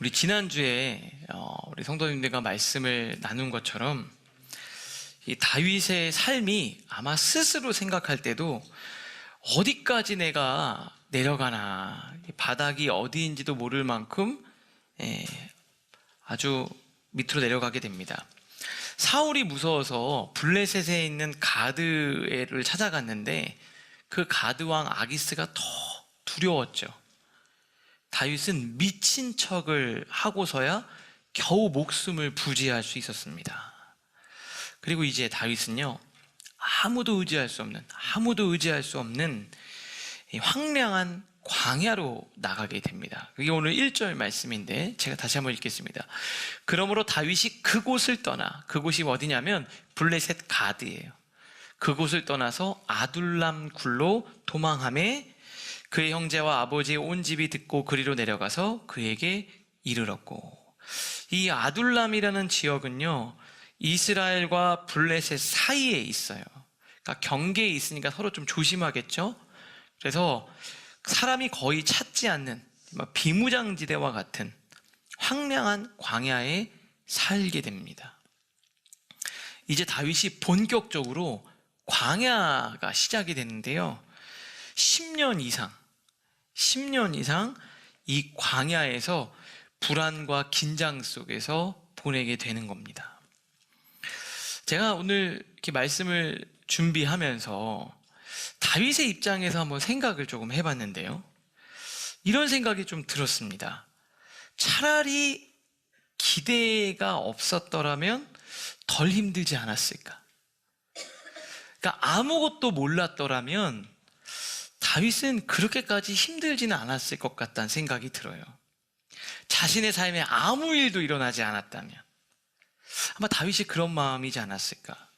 우리 지난주에 우리 성도님들과 말씀을 나눈 것처럼 이 다윗의 삶이 아마 스스로 생각할 때도 어디까지 내가 내려가나, 바닥이 어디인지도 모를 만큼 아주 밑으로 내려가게 됩니다. 사울이 무서워서 블레셋에 있는 가드를 찾아갔는데 그 가드왕 아기스가 더 두려웠죠. 다윗은 미친 척을 하고서야 겨우 목숨을 부지할 수 있었습니다. 그리고 이제 다윗은요, 아무도 의지할 수 없는 황량한 광야로 나가게 됩니다. 그게 오늘 1절 말씀인데 제가 다시 한번 읽겠습니다. 그러므로 다윗이 그곳을 떠나, 그곳이 어디냐면 블레셋 가드예요. 그곳을 떠나서 아둘람 굴로 도망하매 그의 형제와 아버지의 온 집이 듣고 그리로 내려가서 그에게 이르렀고, 이 아둘람이라는 지역은요, 이스라엘과 블레셋 사이에 있어요. 그러니까 경계에 있으니까 서로 좀 조심하겠죠. 그래서 사람이 거의 찾지 않는 비무장지대와 같은 황량한 광야에 살게 됩니다. 이제 다윗이 본격적으로 광야가 시작이 되는데요, 10년 이상 이 광야에서 불안과 긴장 속에서 보내게 되는 겁니다. 제가 오늘 이렇게 말씀을 준비하면서 다윗의 입장에서 한번 생각을 조금 해봤는데요, 이런 생각이 좀 들었습니다. 차라리 기대가 없었더라면 덜 힘들지 않았을까? 그러니까 아무것도 몰랐더라면 다윗은 그렇게까지 힘들지는 않았을 것 같다는 생각이 들어요. 자신의 삶에 아무 일도 일어나지 않았다면 아마 다윗이 그런 마음이지 않았을까?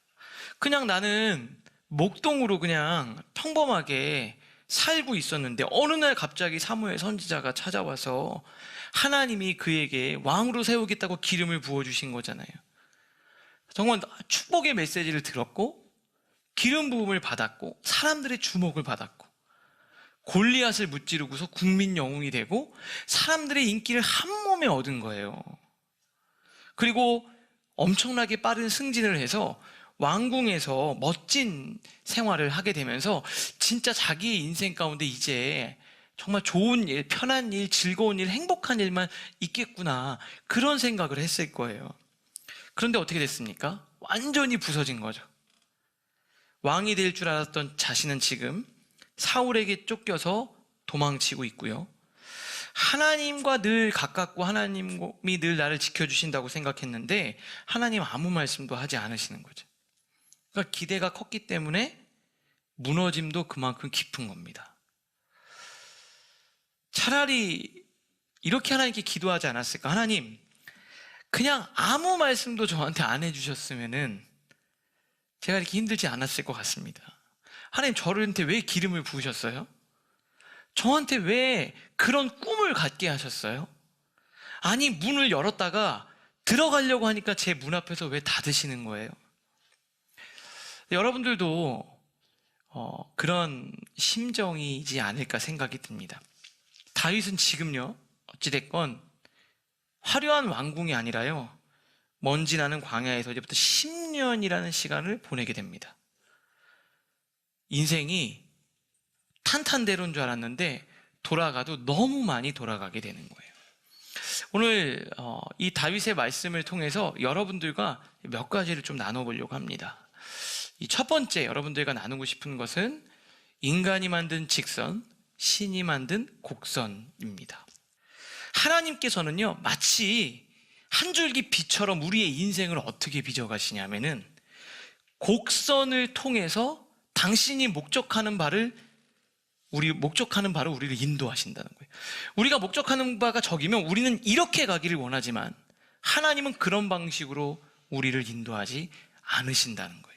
그냥 나는 목동으로 그냥 평범하게 살고 있었는데 어느 날 갑자기 사무엘 선지자가 찾아와서 하나님이 그에게 왕으로 세우겠다고 기름을 부어주신 거잖아요. 정말 축복의 메시지를 들었고 기름 부음을 받았고 사람들의 주목을 받았고 골리앗을 무찌르고서 국민 영웅이 되고 사람들의 인기를 한 몸에 얻은 거예요. 그리고 엄청나게 빠른 승진을 해서 왕궁에서 멋진 생활을 하게 되면서 진짜 자기의 인생 가운데 이제 정말 좋은 일, 편한 일, 즐거운 일, 행복한 일만 있겠구나, 그런 생각을 했을 거예요. 그런데 어떻게 됐습니까? 완전히 부서진 거죠. 왕이 될 줄 알았던 자신은 지금 사울에게 쫓겨서 도망치고 있고요, 하나님과 늘 가깝고 하나님이 늘 나를 지켜주신다고 생각했는데 하나님 아무 말씀도 하지 않으시는 거죠. 그러니까 기대가 컸기 때문에 무너짐도 그만큼 깊은 겁니다. 차라리 이렇게 하나님께 기도하지 않았을까? 하나님, 그냥 아무 말씀도 저한테 안 해주셨으면은 제가 이렇게 힘들지 않았을 것 같습니다. 하나님, 저한테 왜 기름을 부으셨어요? 저한테 왜 그런 꿈을 갖게 하셨어요? 아니, 문을 열었다가 들어가려고 하니까 제 문 앞에서 왜 닫으시는 거예요? 여러분들도 그런 심정이지 않을까 생각이 듭니다. 다윗은 지금요, 어찌됐건 화려한 왕궁이 아니라요, 먼지 나는 광야에서 이제부터 10년이라는 시간을 보내게 됩니다. 인생이 탄탄대로인 줄 알았는데 돌아가도 너무 많이 돌아가게 되는 거예요. 오늘 이 다윗의 말씀을 통해서 여러분들과 몇 가지를 좀 나눠보려고 합니다. 이 첫 번째 여러분들과 나누고 싶은 것은 인간이 만든 직선, 신이 만든 곡선입니다. 하나님께서는요, 마치 한 줄기 빛처럼 우리의 인생을 어떻게 빚어가시냐면은 곡선을 통해서 당신이 목적하는 바를 우리를 인도하신다는 거예요. 우리가 목적하는 바가 저기면 우리는 이렇게 가기를 원하지만 하나님은 그런 방식으로 우리를 인도하지 않으신다는 거예요.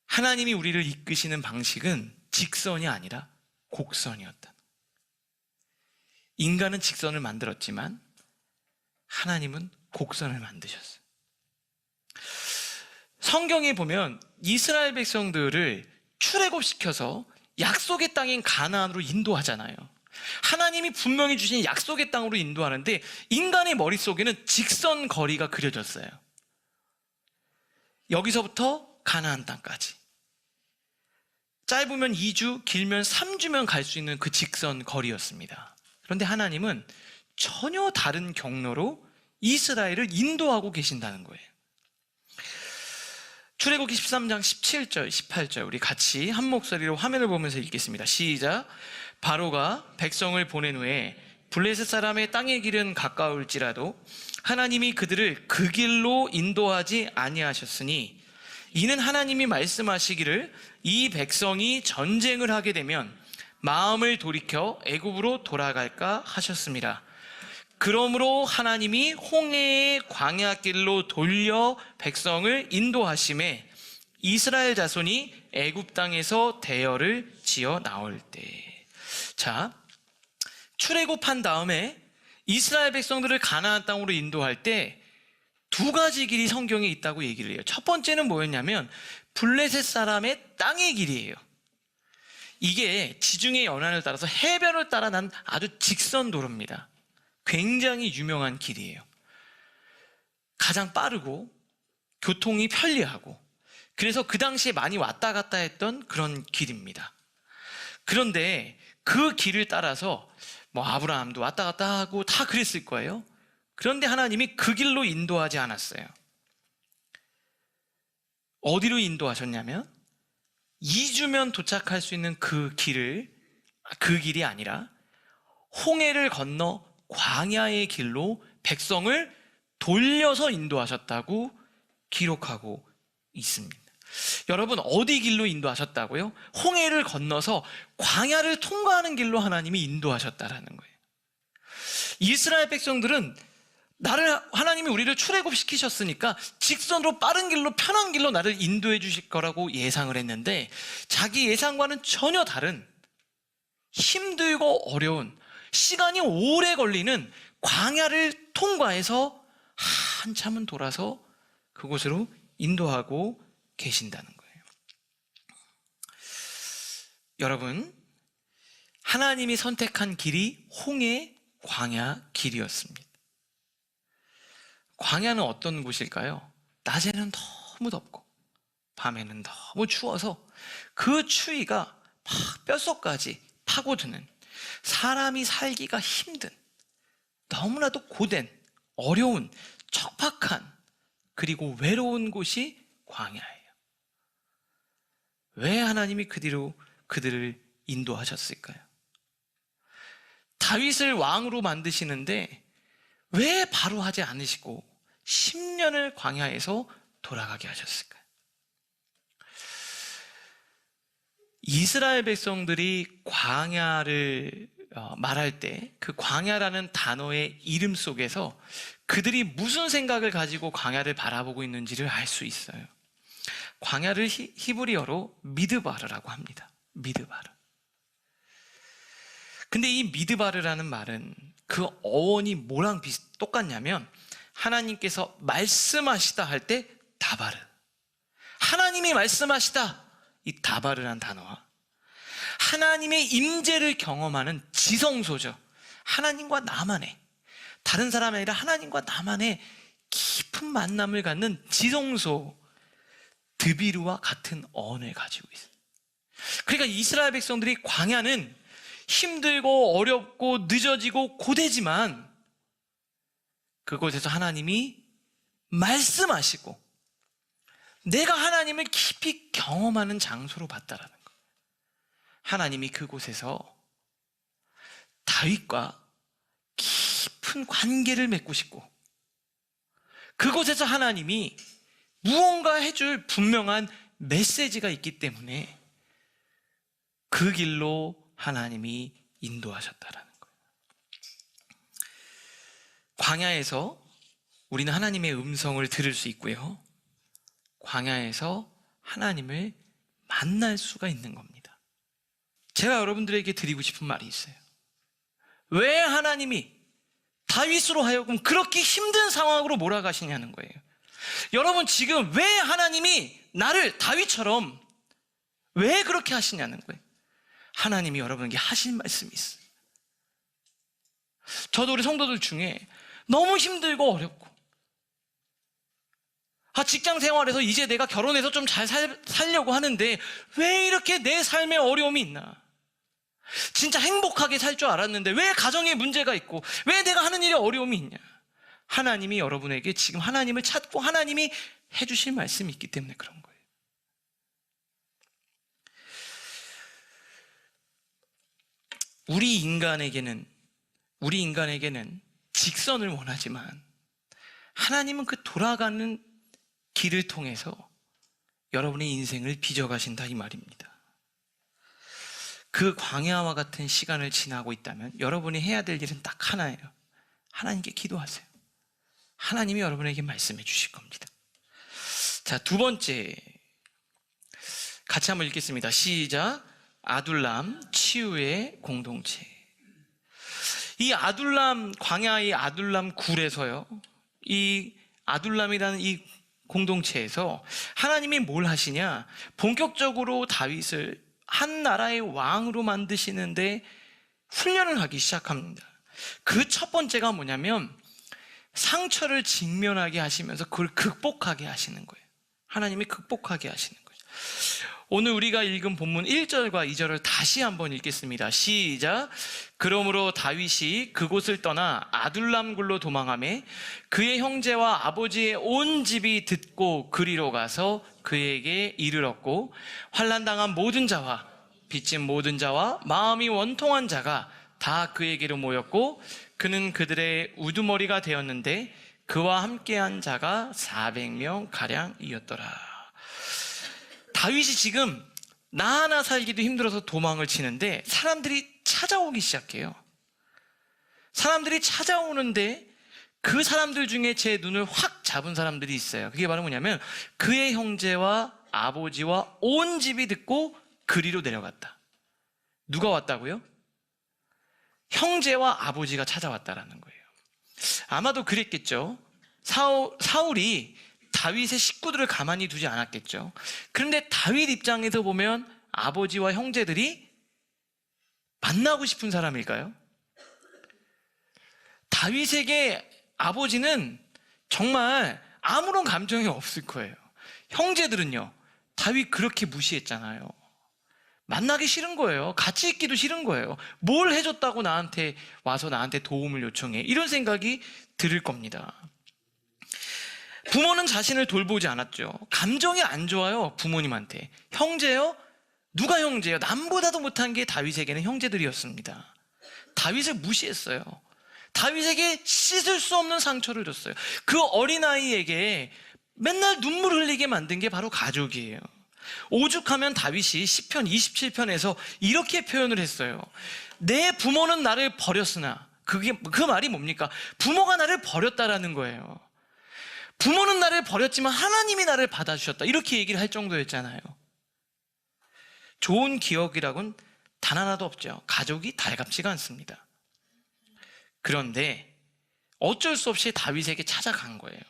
하나님이 우리를 이끄시는 방식은 직선이 아니라 곡선이었다. 인간은 직선을 만들었지만 하나님은 곡선을 만드셨어요. 성경에 보면 이스라엘 백성들을 출애굽시켜서 약속의 땅인 가나안으로 인도하잖아요. 하나님이 분명히 주신 약속의 땅으로 인도하는데 인간의 머릿속에는 직선 거리가 그려졌어요. 여기서부터 가나안 땅까지. 짧으면 2주, 길면 3주면 갈 수 있는 그 직선 거리였습니다. 그런데 하나님은 전혀 다른 경로로 이스라엘을 인도하고 계신다는 거예요. 출애굽기 13장 17절, 18절 우리 같이 한 목소리로 화면을 보면서 읽겠습니다. 시작. 바로가 백성을 보낸 후에 블레셋 사람의 땅의 길은 가까울지라도 하나님이 그들을 그 길로 인도하지 아니하셨으니 이는 하나님이 말씀하시기를 이 백성이 전쟁을 하게 되면 마음을 돌이켜 애굽으로 돌아갈까 하셨습니다. 그러므로 하나님이 홍해의 광야길로 돌려 백성을 인도하심에 이스라엘 자손이 애굽 땅에서 대열을 지어 나올 때. 자, 출애굽한 다음에 이스라엘 백성들을 가나안 땅으로 인도할 때 두 가지 길이 성경에 있다고 얘기를 해요. 첫 번째는 뭐였냐면 블레셋 사람의 땅의 길이에요. 이게 지중해 연안을 따라서 해변을 따라 난 아주 직선 도로입니다. 굉장히 유명한 길이에요. 가장 빠르고 교통이 편리하고 그래서 그 당시에 많이 왔다 갔다 했던 그런 길입니다. 그런데 그 길을 따라서 아브라함도 왔다 갔다 하고 다 그랬을 거예요. 그런데 하나님이 그 길로 인도하지 않았어요. 어디로 인도하셨냐면 2주면 도착할 수 있는 그 길이 아니라 홍해를 건너 광야의 길로 백성을 돌려서 인도하셨다고 기록하고 있습니다. 여러분, 어디 길로 인도하셨다고요? 홍해를 건너서 광야를 통과하는 길로 하나님이 인도하셨다라는 거예요. 이스라엘 백성들은 하나님이 우리를 출애굽시키셨으니까 직선으로 빠른 길로 편한 길로 나를 인도해 주실 거라고 예상을 했는데 자기 예상과는 전혀 다른 힘들고 어려운 시간이 오래 걸리는 광야를 통과해서 한참은 돌아서 그곳으로 인도하고 계신다는 거예요. 여러분, 하나님이 선택한 길이 홍해 광야 길이었습니다. 광야는 어떤 곳일까요? 낮에는 너무 덥고 밤에는 너무 추워서 그 추위가 막 뼛속까지 파고드는 사람이 살기가 힘든 너무나도 고된 어려운 척박한 그리고 외로운 곳이 광야예요. 왜 하나님이 그들을 인도하셨을까요? 다윗을 왕으로 만드시는데 왜 바로 하지 않으시고 10년을 광야에서 돌아가게 하셨을까요? 이스라엘 백성들이 광야를 말할 때 그 광야라는 단어의 이름 속에서 그들이 무슨 생각을 가지고 광야를 바라보고 있는지를 알 수 있어요. 광야를 히브리어로 미드바르라고 합니다. 미드바르. 근데 이 미드바르라는 말은 그 어원이 뭐랑 똑같냐면 하나님께서 말씀하시다 할 때 다바르, 하나님이 말씀하시다, 이 다바르란 단어와 하나님의 임재를 경험하는 지성소죠. 하나님과 나만의, 다른 사람이 아니라 하나님과 나만의 깊은 만남을 갖는 지성소 드비르와 같은 어원을 가지고 있어요. 그러니까 이스라엘 백성들이 광야는 힘들고 어렵고 늦어지고 고되지만 그곳에서 하나님이 말씀하시고 내가 하나님을 깊이 경험하는 장소로 봤다라는 거예요. 하나님이 그곳에서 다윗과 깊은 관계를 맺고 싶고 그곳에서 하나님이 무언가 해줄 분명한 메시지가 있기 때문에 그 길로 하나님이 인도하셨다라는 거예요. 광야에서 우리는 하나님의 음성을 들을 수 있고요. 광야에서 하나님을 만날 수가 있는 겁니다. 제가 여러분들에게 드리고 싶은 말이 있어요. 왜 하나님이 다윗으로 하여금 그렇게 힘든 상황으로 몰아가시냐는 거예요. 여러분, 지금 왜 하나님이 나를 다윗처럼 왜 그렇게 하시냐는 거예요. 하나님이 여러분에게 하신 말씀이 있어요. 저도 우리 성도들 중에 너무 힘들고 어렵고, 직장 생활에서 이제 내가 결혼해서 좀 잘 살려고 하는데 왜 이렇게 내 삶에 어려움이 있나? 진짜 행복하게 살 줄 알았는데 왜 가정에 문제가 있고 왜 내가 하는 일에 어려움이 있냐? 하나님이 여러분에게 지금 하나님을 찾고 하나님이 해주실 말씀이 있기 때문에 그런 거예요. 우리 인간에게는 직선을 원하지만 하나님은 그 돌아가는 길을 통해서 여러분의 인생을 빚어가신다 이 말입니다. 그 광야와 같은 시간을 지나고 있다면 여러분이 해야 될 일은 딱 하나예요. 하나님께 기도하세요. 하나님이 여러분에게 말씀해 주실 겁니다. 자, 두 번째, 같이 한번 읽겠습니다. 시작. 아둘람 치유의 공동체. 이 아둘람, 광야의 아둘람 굴에서요, 이 아둘람이라는 이 공동체에서 하나님이 뭘 하시냐? 본격적으로 다윗을 한 나라의 왕으로 만드시는데 훈련을 하기 시작합니다. 그 첫 번째가 뭐냐면 상처를 직면하게 하시면서 그걸 극복하게 하시는 거예요. 하나님이 극복하게 하시는 거죠. 오늘 우리가 읽은 본문 1절과 2절을 다시 한번 읽겠습니다. 시작. 그러므로 다윗이 그곳을 떠나 아둘람 굴로 도망하매 그의 형제와 아버지의 온 집이 듣고 그리로 가서 그에게 이르렀고, 환난당한 모든 자와 빚진 모든 자와 마음이 원통한 자가 다 그에게로 모였고, 그는 그들의 우두머리가 되었는데 그와 함께한 자가 400명 가량이었더라. 다윗이 지금 나 하나 살기도 힘들어서 도망을 치는데 사람들이 찾아오기 시작해요. 사람들이 찾아오는데 그 사람들 중에 제 눈을 확 잡은 사람들이 있어요. 그게 바로 뭐냐면 그의 형제와 아버지와 온 집이 듣고 그리로 내려갔다. 누가 왔다고요? 형제와 아버지가 찾아왔다라는 거예요. 아마도 그랬겠죠. 사울이 다윗의 식구들을 가만히 두지 않았겠죠. 그런데 다윗 입장에서 보면 아버지와 형제들이 만나고 싶은 사람일까요? 다윗에게 아버지는 정말 아무런 감정이 없을 거예요. 형제들은요, 다윗 그렇게 무시했잖아요. 만나기 싫은 거예요. 같이 있기도 싫은 거예요. 뭘 해줬다고 나한테 와서 나한테 도움을 요청해? 이런 생각이 들 겁니다. 부모는 자신을 돌보지 않았죠. 감정이 안 좋아요, 부모님한테. 형제요? 누가 형제요? 남보다도 못한 게 다윗에게는 형제들이었습니다. 다윗을 무시했어요. 다윗에게 씻을 수 없는 상처를 줬어요. 그 어린아이에게 맨날 눈물 흘리게 만든 게 바로 가족이에요. 오죽하면 다윗이 시편 27편에서 이렇게 표현을 했어요. 내 부모는 나를 버렸으나, 그 말이 뭡니까? 부모가 나를 버렸다라는 거예요. 부모는 나를 버렸지만 하나님이 나를 받아주셨다, 이렇게 얘기를 할 정도였잖아요. 좋은 기억이라고는 단 하나도 없죠. 가족이 달갑지가 않습니다. 그런데 어쩔 수 없이 다윗에게 찾아간 거예요.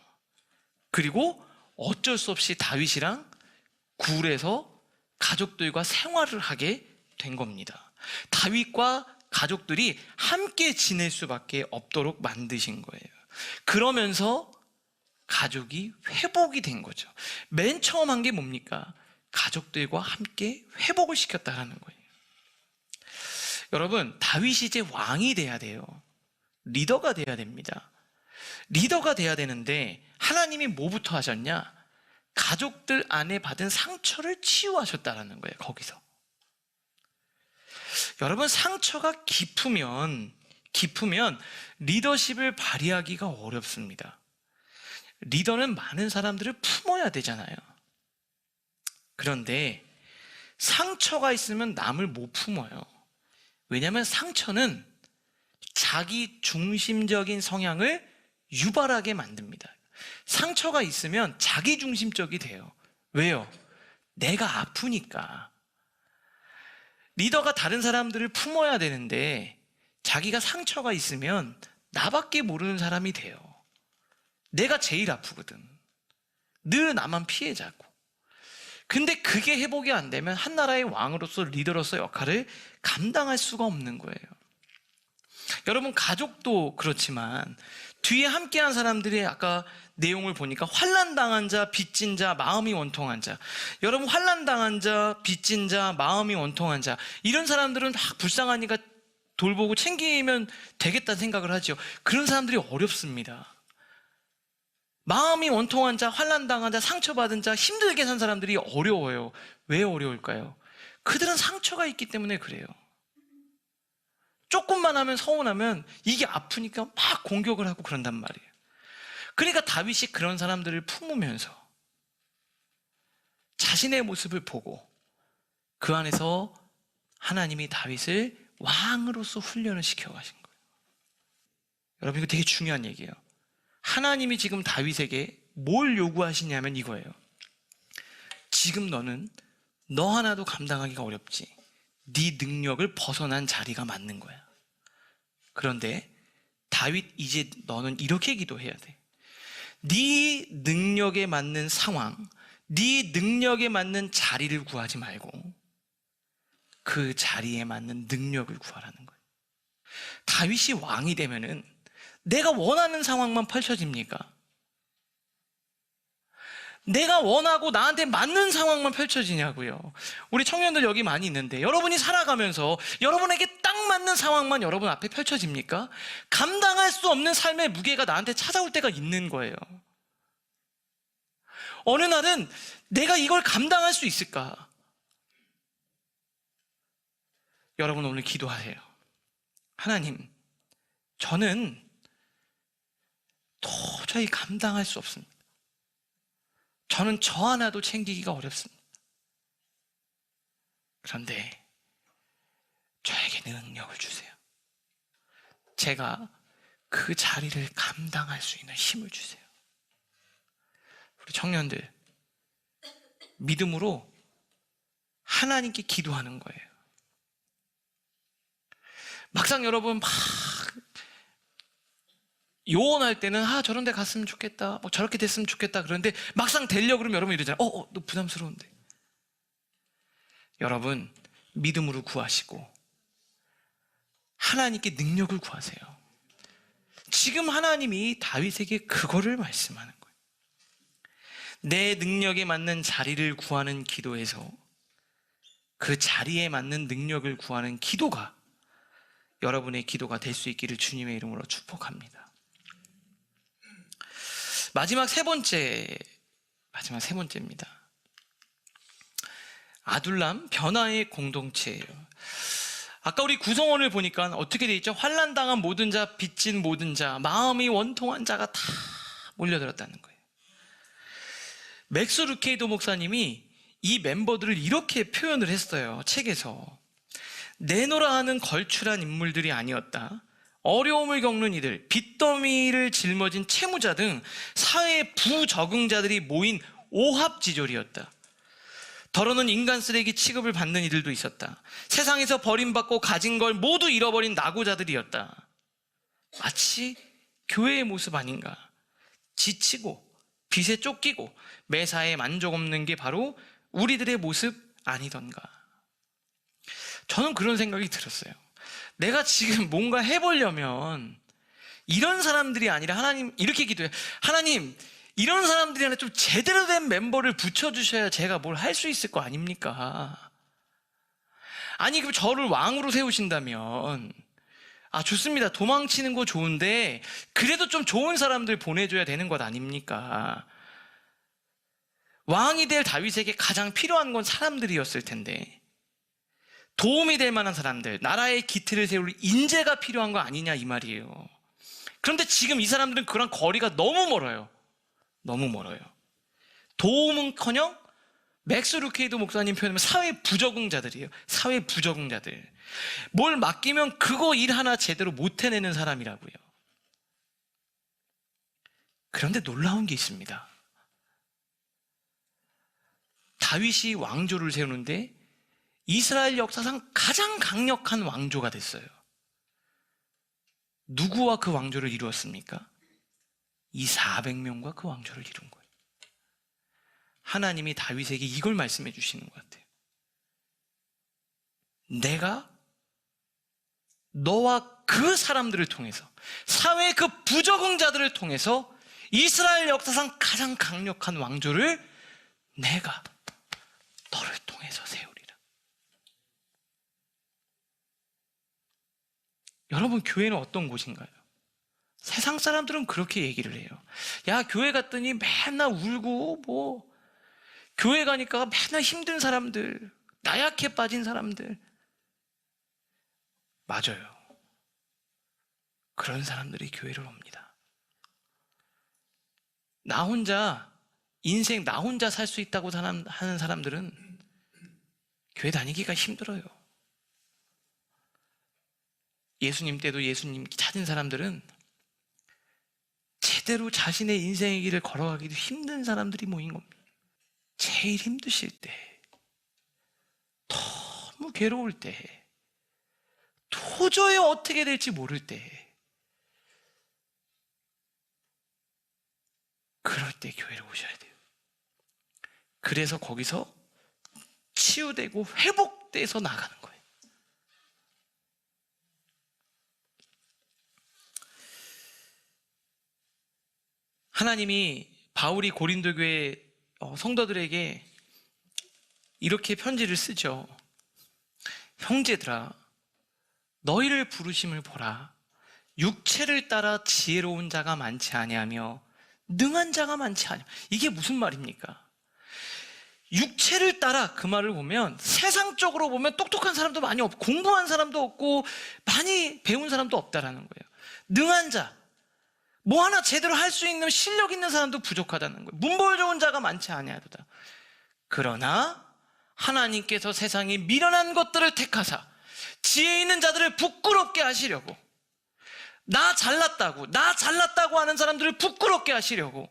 그리고 어쩔 수 없이 다윗이랑 굴에서 가족들과 생활을 하게 된 겁니다. 다윗과 가족들이 함께 지낼 수밖에 없도록 만드신 거예요. 그러면서 가족이 회복이 된 거죠. 맨 처음 한 게 뭡니까? 가족들과 함께 회복을 시켰다라는 거예요. 여러분, 다윗이 이제 왕이 돼야 돼요. 리더가 돼야 됩니다. 리더가 돼야 되는데 하나님이 뭐부터 하셨냐? 가족들 안에 받은 상처를 치유하셨다라는 거예요. 거기서. 여러분, 상처가 깊으면 리더십을 발휘하기가 어렵습니다. 리더는 많은 사람들을 품어야 되잖아요. 그런데 상처가 있으면 남을 못 품어요. 왜냐하면 상처는 자기 중심적인 성향을 유발하게 만듭니다. 상처가 있으면 자기 중심적이 돼요. 왜요? 내가 아프니까. 리더가 다른 사람들을 품어야 되는데 자기가 상처가 있으면 나밖에 모르는 사람이 돼요. 내가 제일 아프거든. 늘 나만 피해자고. 근데 그게 회복이 안 되면 한 나라의 왕으로서, 리더로서 역할을 감당할 수가 없는 거예요. 여러분 가족도 그렇지만 뒤에 함께한 사람들이 아까 내용을 보니까 환난당한 자, 빚진 자, 마음이 원통한 자. 여러분 환난당한 자, 빚진 자, 마음이 원통한 자, 이런 사람들은 막 불쌍하니까 돌보고 챙기면 되겠다는 생각을 하죠. 그런 사람들이 어렵습니다. 마음이 원통한 자, 환난당한 자, 상처받은 자, 힘들게 산 사람들이 어려워요. 왜 어려울까요? 그들은 상처가 있기 때문에 그래요. 조금만 하면 서운하면 이게 아프니까 막 공격을 하고 그런단 말이에요. 그러니까 다윗이 그런 사람들을 품으면서 자신의 모습을 보고 그 안에서 하나님이 다윗을 왕으로서 훈련을 시켜가신 거예요. 여러분, 이거 되게 중요한 얘기예요. 하나님이 지금 다윗에게 뭘 요구하시냐면 이거예요. 지금 너는 너 하나도 감당하기가 어렵지. 네 능력을 벗어난 자리가 맞는 거야. 그런데 다윗, 이제 너는 이렇게 기도해야 돼. 네 능력에 맞는 상황, 네 능력에 맞는 자리를 구하지 말고 그 자리에 맞는 능력을 구하라는 거예요. 다윗이 왕이 되면은 내가 원하는 상황만 펼쳐집니까? 내가 원하고 나한테 맞는 상황만 펼쳐지냐고요. 우리 청년들 여기 많이 있는데 여러분이 살아가면서 여러분에게 딱 맞는 상황만 여러분 앞에 펼쳐집니까? 감당할 수 없는 삶의 무게가 나한테 찾아올 때가 있는 거예요. 어느 날은 내가 이걸 감당할 수 있을까? 여러분 오늘 기도하세요. 하나님, 저는 도저히 감당할 수 없습니다. 저는 저 하나도 챙기기가 어렵습니다. 그런데 저에게 능력을 주세요. 제가 그 자리를 감당할 수 있는 힘을 주세요. 우리 청년들, 믿음으로 하나님께 기도하는 거예요. 막상 여러분 막 요원할 때는 저런 데 갔으면 좋겠다, 뭐 저렇게 됐으면 좋겠다. 그런데 막상 되려고 그러면 여러분 이러잖아요. 너 부담스러운데. 여러분 믿음으로 구하시고 하나님께 능력을 구하세요. 지금 하나님이 다윗에게 그거를 말씀하는 거예요. 내 능력에 맞는 자리를 구하는 기도에서 그 자리에 맞는 능력을 구하는 기도가 여러분의 기도가 될 수 있기를 주님의 이름으로 축복합니다. 마지막 세 번째입니다. 아둘람 변화의 공동체예요. 아까 우리 구성원을 보니까 어떻게 돼 있죠? 환난당한 모든 자, 빚진 모든 자, 마음이 원통한 자가 다 몰려들었다는 거예요. 맥스 루케이도 목사님이 이 멤버들을 이렇게 표현을 했어요. 책에서. 내노라 하는 걸출한 인물들이 아니었다. 어려움을 겪는 이들, 빚더미를 짊어진 채무자 등 사회 부적응자들이 모인 오합지졸이었다. 더러는 인간 쓰레기 취급을 받는 이들도 있었다. 세상에서 버림받고 가진 걸 모두 잃어버린 낙오자들이었다. 마치 교회의 모습 아닌가. 지치고 빚에 쫓기고 매사에 만족 없는 게 바로 우리들의 모습 아니던가. 저는 그런 생각이 들었어요. 내가 지금 뭔가 해보려면 이런 사람들이 아니라 하나님 이렇게 기도해요. 하나님, 이런 사람들이 아니라 좀 제대로 된 멤버를 붙여주셔야 제가 뭘 할 수 있을 거 아닙니까? 아니, 그럼 저를 왕으로 세우신다면 좋습니다. 도망치는 거 좋은데 그래도 좀 좋은 사람들 보내줘야 되는 것 아닙니까? 왕이 될 다윗에게 가장 필요한 건 사람들이었을 텐데 도움이 될 만한 사람들, 나라의 기틀을 세울 인재가 필요한 거 아니냐 이 말이에요. 그런데 지금 이 사람들은 그런 거리가 너무 멀어요. 너무 멀어요. 도움은커녕 맥스 루케이도 목사님 표현하면 사회 부적응자들이에요. 사회 부적응자들. 뭘 맡기면 그거 일 하나 제대로 못 해내는 사람이라고요. 그런데 놀라운 게 있습니다. 다윗이 왕조를 세우는데 이스라엘 역사상 가장 강력한 왕조가 됐어요. 누구와 그 왕조를 이루었습니까? 이 400명과 그 왕조를 이룬 거예요. 하나님이 다윗에게 이걸 말씀해 주시는 것 같아요. 내가 너와 그 사람들을 통해서, 사회의 그 부적응자들을 통해서 이스라엘 역사상 가장 강력한 왕조를 내가 너를 통해서 세우리라. 여러분, 교회는 어떤 곳인가요? 세상 사람들은 그렇게 얘기를 해요. 야, 교회 갔더니 맨날 울고 교회 가니까 맨날 힘든 사람들, 나약해 빠진 사람들. 맞아요. 그런 사람들이 교회를 옵니다. 나 혼자 인생 나 혼자 살 수 있다고 하는 사람들은 교회 다니기가 힘들어요. 예수님 때도 예수님 찾은 사람들은 제대로 자신의 인생의 길을 걸어가기도 힘든 사람들이 모인 겁니다. 제일 힘드실 때, 너무 괴로울 때, 도저히 어떻게 될지 모를 때, 그럴 때 교회를 오셔야 돼요. 그래서 거기서 치유되고 회복돼서 나가는 거예요. 하나님이 바울이 고린도 교회 성도들에게 이렇게 편지를 쓰죠. 형제들아, 너희를 부르심을 보라. 육체를 따라 지혜로운 자가 많지 아니하며 능한 자가 많지 아니하며. 이게 무슨 말입니까? 육체를 따라, 그 말을 보면 세상적으로 보면 똑똑한 사람도 많이 없고 공부한 사람도 없고 많이 배운 사람도 없다라는 거예요. 능한 자, 뭐 하나 제대로 할 수 있는 실력 있는 사람도 부족하다는 거예요. 문벌 좋은 자가 많지 아니하도다. 그러나 하나님께서 세상에 미련한 것들을 택하사 지혜 있는 자들을 부끄럽게 하시려고, 나 잘났다고 하는 사람들을 부끄럽게 하시려고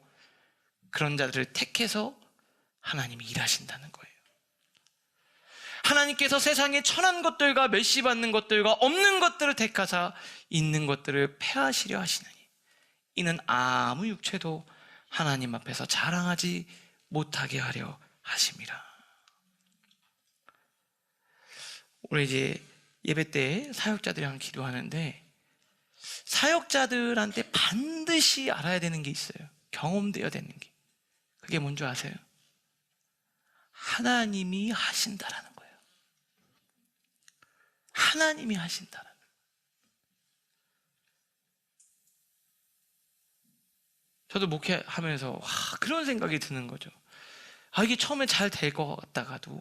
그런 자들을 택해서 하나님이 일하신다는 거예요. 하나님께서 세상에 천한 것들과 멸시받는 것들과 없는 것들을 택하사 있는 것들을 폐하시려 하시느니 이는 아무 육체도 하나님 앞에서 자랑하지 못하게 하려 하심이라. 오늘 이제 예배 때 사역자들이랑 기도하는데, 사역자들한테 반드시 알아야 되는 게 있어요. 경험되어야 되는 게. 그게 뭔지 아세요? 하나님이 하신다라는 거예요. 하나님이 하신다라는 거예요. 저도 목회하면서 그런 생각이 드는 거죠. 이게 처음에 잘 될 것 같다가도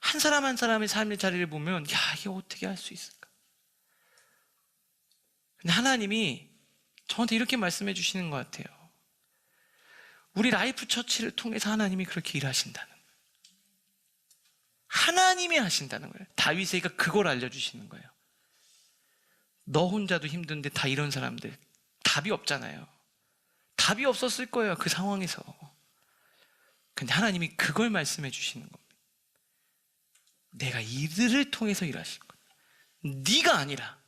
한 사람 한 사람의 삶의 자리를 보면 이게 어떻게 할 수 있을까? 근데 하나님이 저한테 이렇게 말씀해 주시는 것 같아요. 우리 라이프 처치를 통해서 하나님이 그렇게 일하신다는 거예요. 하나님이 하신다는 거예요. 다윗에게 그걸 알려주시는 거예요. 너 혼자도 힘든데 다 이런 사람들, 답이 없잖아요. 답이 없었을 거예요, 그 상황에서. 근데 하나님이 그걸 말씀해 주시는 겁니다. 내가 이들을 통해서 일하실 거야. 네가 아니라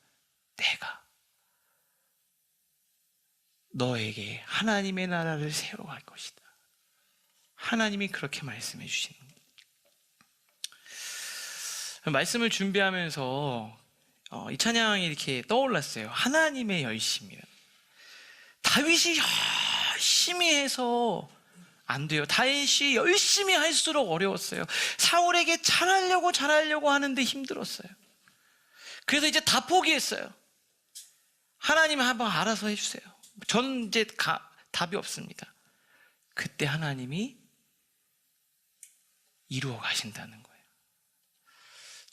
내가 너에게 하나님의 나라를 세워갈 것이다. 하나님이 그렇게 말씀해 주시는 겁니다. 말씀을 준비하면서 이 찬양이 이렇게 떠올랐어요. 하나님의 열심이라. 다윗이 열심히 해서 안 돼요. 다윗이 열심히 할수록 어려웠어요. 사울에게 잘하려고 하는데 힘들었어요. 그래서 이제 다 포기했어요. 하나님 한번 알아서 해주세요. 저는 이제 답이 없습니다. 그때 하나님이 이루어 가신다는 거예요.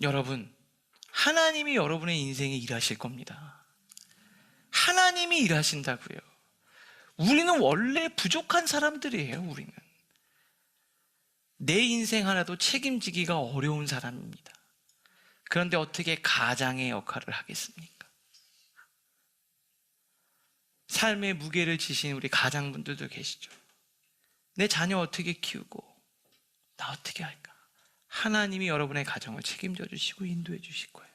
여러분, 하나님이 여러분의 인생에 일하실 겁니다. 하나님이 일하신다고요. 우리는 원래 부족한 사람들이에요. 우리는 내 인생 하나도 책임지기가 어려운 사람입니다. 그런데 어떻게 가장의 역할을 하겠습니까? 삶의 무게를 지신 우리 가장분들도 계시죠. 내 자녀 어떻게 키우고 나 어떻게 할까? 하나님이 여러분의 가정을 책임져 주시고 인도해 주실 거예요.